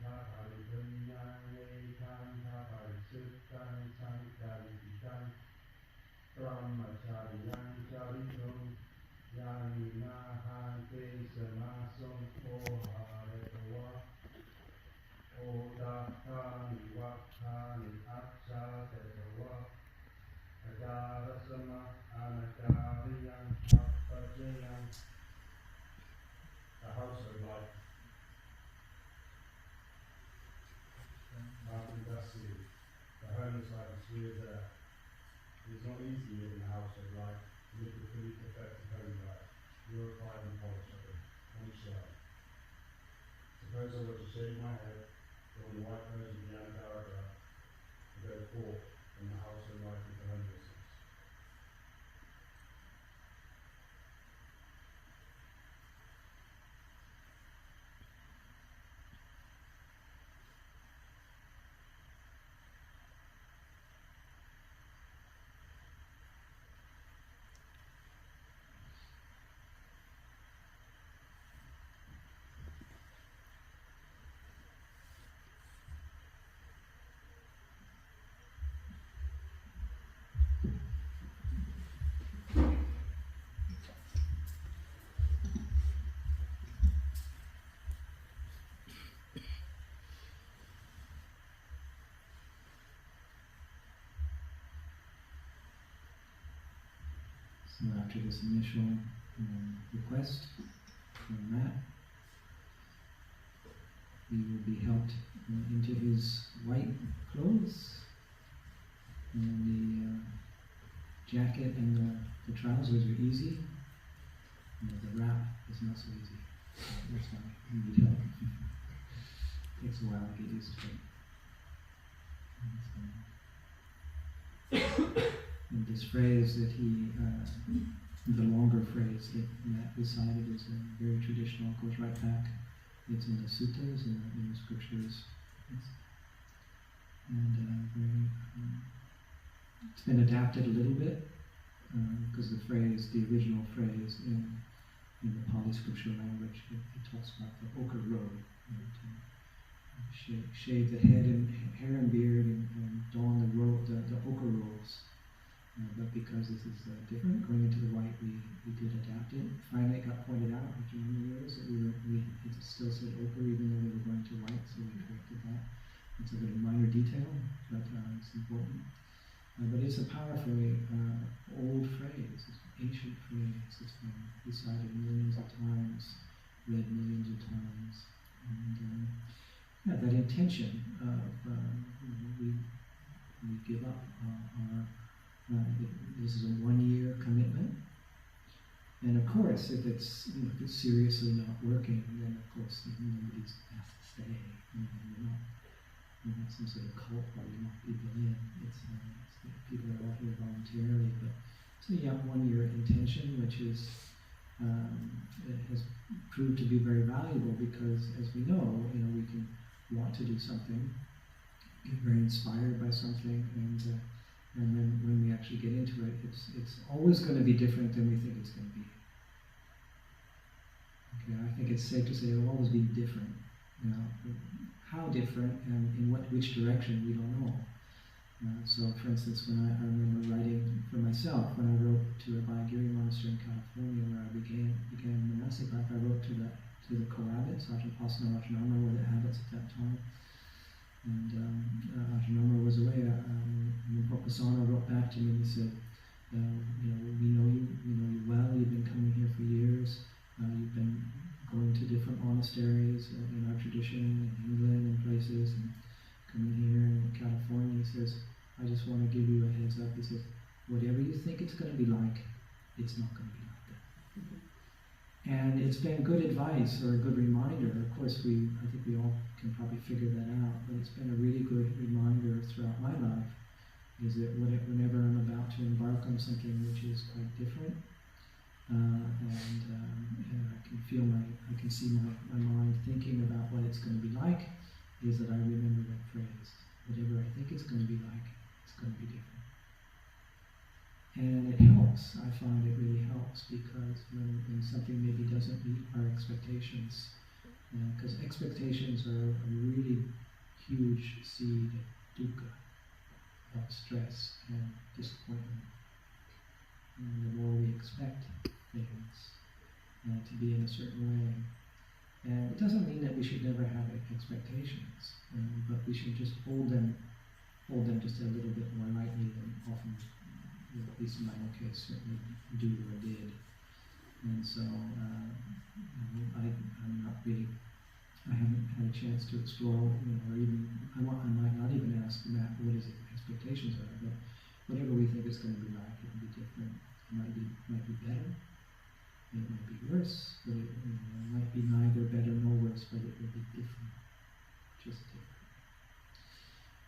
ทาปริปุญญังเวทันทาปริสุทธังสังฆาริตังพรหมจารียังจาริโตยานินาหันเตสมาสงโฆหะเรตวะโอตาคานิวัคคานิอัจฉาเตตวะอาจารสมะอานาจาริยังอัปปะเจยัง The house of life. Martin Dusty, the homeless life is really there. It's not easy living in the house of life, to live a fully perfected holy life, purified and polished of it, on each side. Suppose I were to shave my head, put on the white version of the Anagarika, and go forth from the house of life into homelessness. So after this initial request from Matt, he will be helped into his white clothes, and the jacket and the trousers are easy, and the wrap is not so easy. That's why he needs help. It takes a while to get used to it. And this phrase that the longer phrase that Matt recited is very traditional. It goes right back. It's in the suttas and in the scriptures. It's been adapted a little bit because the original phrase in the Pali scripture language, it talks about the ochre robe. Shave the head and hair and beard and don the robe, the ochre robes. But because this is different, going into the white, we did adapt it. Finally, it got pointed out after many years that it still said ochre even though we were going to white, so we corrected that. It's a little minor detail, but it's important. But it's a powerful old phrase, it's an ancient phrase. It's been recited millions of times, read millions of times. And that intention of we give up this is a 1-year commitment, and of course, if it's seriously not working, then of course nobody has to stay. We're not some sort of cult where we lock people in. It's people are all here voluntarily, but it's a 1-year intention, which is it has proved to be very valuable because, as we know, we can want to do something, get very inspired by something, and then when we actually get into it, it's always going to be different than we think it's going to be. Okay, I think it's safe to say it'll always be different. How different and in which direction, we don't know. So, for instance, when I remember writing for myself, when I wrote to a Bhayagiri monastery in California, where I began monastic life, I wrote to the co-abbot, Ajahn Pasana Ajahn were the abbots at that time. And Ajahn was away. Pasana wrote back to me and he said, we know you well. You've been coming here for years. You've been going to different monasteries in our tradition, in England and places, and coming here in California. He says, I just want to give you a heads up. He says, whatever you think it's going to be like, it's not going to be like that. And it's been good advice or a good reminder. Of course, I think we all can probably figure that out, but it's been a really good reminder throughout my life, is that whenever I'm about to embark on something which is quite different, and I can see my mind thinking about what it's going to be like, is that I remember that phrase. Whatever I think it's going to be like, it's going to be different. And it helps. I find it really helps because when something maybe doesn't meet our expectations, because expectations are a really huge seed of dukkha, of stress and disappointment. And the more we expect things to be in a certain way, and it doesn't mean that we should never have expectations, but we should just hold them just a little bit more lightly than often, at least in my own case, certainly do or did. And so I'm not really, I haven't had a chance to explore, or even, I might not even ask Matt what his expectations are, but whatever we think it's going to be like, it will be different. It might be better, it might be worse, but it might be neither better nor worse, but it will be different, just different.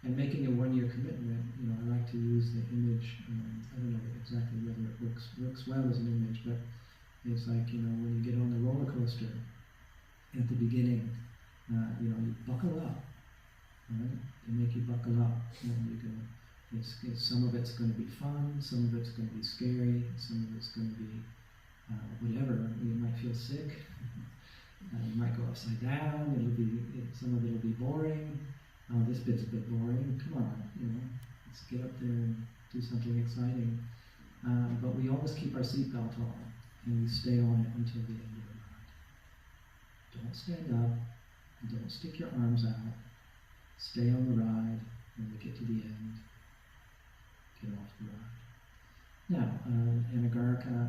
And making a one-year commitment, I like to use the image, I don't know exactly whether it works well as an image, but it's like, when you get on the roller coaster at the beginning, you buckle up, right? They make you buckle up, and some of it's going to be fun, some of it's going to be scary, some of it's going to be whatever. You might feel sick, you might go upside down, some of it'll be boring. Oh, this bit's a bit boring. Come on, let's get up there and do something exciting. But we always keep our seatbelt on, and we stay on it until the end of the ride. Don't stand up, don't stick your arms out. Stay on the ride. When we get to the end, get off the ride. Now, Anagarika,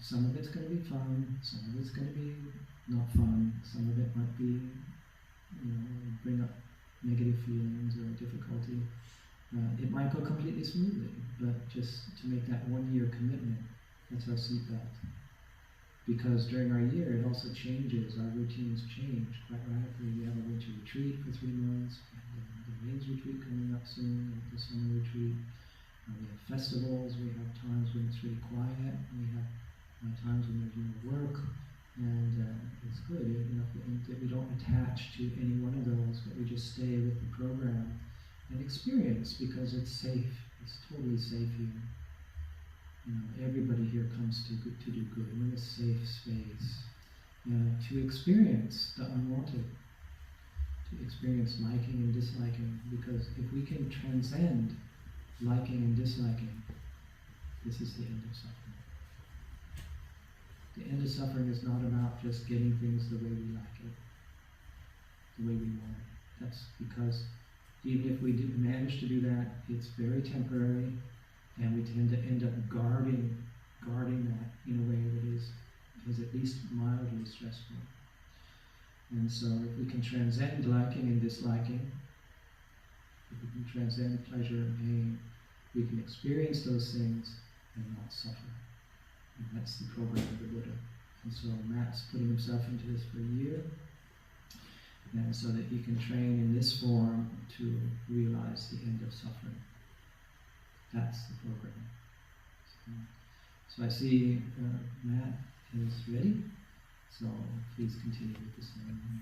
some of it's going to be fun, some of it's going to be not fun, some of it might be, bring up negative feelings or difficulty. It might go completely smoothly, but just to make that 1 year commitment, that's our seatbelt. Because during our year, it also changes, our routines change quite radically. We have a winter retreat for 3 months, we have the rains retreat coming up soon, the summer retreat. We have festivals, we have times when it's really quiet, we have times when there's no work, and it's good that we don't attach to any one of those, but we just stay with the program and experience, because it's safe, it's totally safe here. Everybody here comes to do good. We're in a safe space to experience the unwanted, to experience liking and disliking, because if we can transcend liking and disliking, this is the end of suffering. The end of suffering is not about just getting things the way we like it, the way we want it. That's because even if we do manage to do that, it's very temporary, and we tend to end up guarding that in a way that is at least mildly stressful. And so if we can transcend liking and disliking, if we can transcend pleasure and pain, we can experience those things and not suffer. And that's the program of the Buddha. And so Matt's putting himself into this for a year, and so that he can train in this form to realize the end of suffering. That's the program. So I see Matt is ready, so please continue with the ceremony.